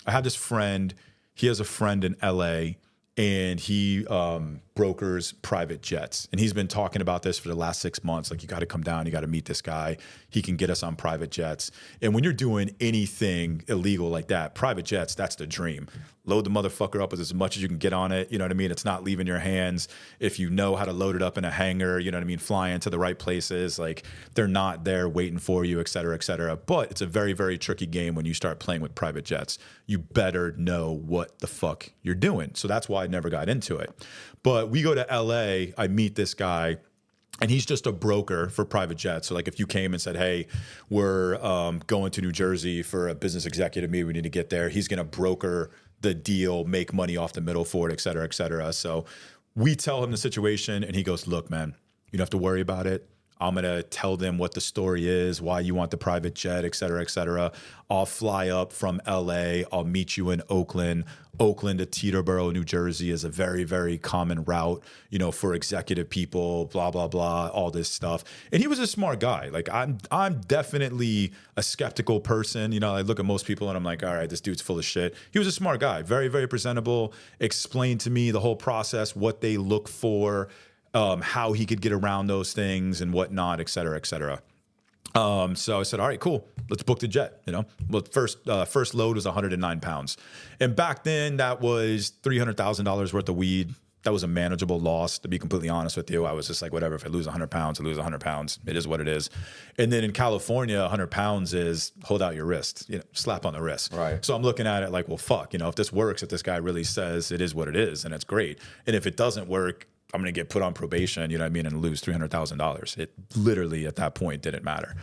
I had this friend. He has a friend in LA, and he brokers private jets. And he's been talking about this for the last 6 months. Like, you got to come down, you got to meet this guy. He can get us on private jets. And when you're doing anything illegal like that, private jets, that's the dream. Load the motherfucker up with as much as you can get on it. You know what I mean? It's not leaving your hands. If you know how to load it up in a hangar, you know what I mean? Flying to the right places. Like, they're not there waiting for you, et cetera, et cetera. But it's a very, very tricky game when you start playing with private jets. You better know what the fuck you're doing. So that's why I never got into it. But we go to LA, I meet this guy, and he's just a broker for private jets. So like, if you came and said, hey, we're going to New Jersey for a business executive meeting, we need to get there, he's going to broker the deal, make money off the middle for it, et cetera, et cetera. So we tell him the situation, and he goes, look, man, you don't have to worry about it. I'm going to tell them what the story is, why you want the private jet, et cetera, et cetera. I'll fly up from LA. I'll meet you in Oakland. Oakland to Teterboro, New Jersey is a very, very common route, you know, for executive people, blah, blah, blah, all this stuff. And he was a smart guy. Like, I'm definitely a skeptical person. You know, I look at most people and I'm like, all right, this dude's full of shit. He was a smart guy, very, very presentable, explained to me the whole process, what they look for, how he could get around those things and whatnot, et cetera, et cetera. So I said, all right, cool. Let's book the jet. You know, well, first load was 109 pounds. And back then that was $300,000 worth of weed. That was a manageable loss, to be completely honest with you. I was just like, whatever, if I lose 100 pounds, I lose 100 pounds. It is what it is. And then in California, 100 pounds is hold out your wrist, you know, slap on the wrist. Right. So I'm looking at it like, well, fuck, you know, if this works, if this guy really says it is what it is, and it's great. And if it doesn't work, I'm going to get put on probation, you know what I mean, and lose $300,000. It literally at that point didn't matter.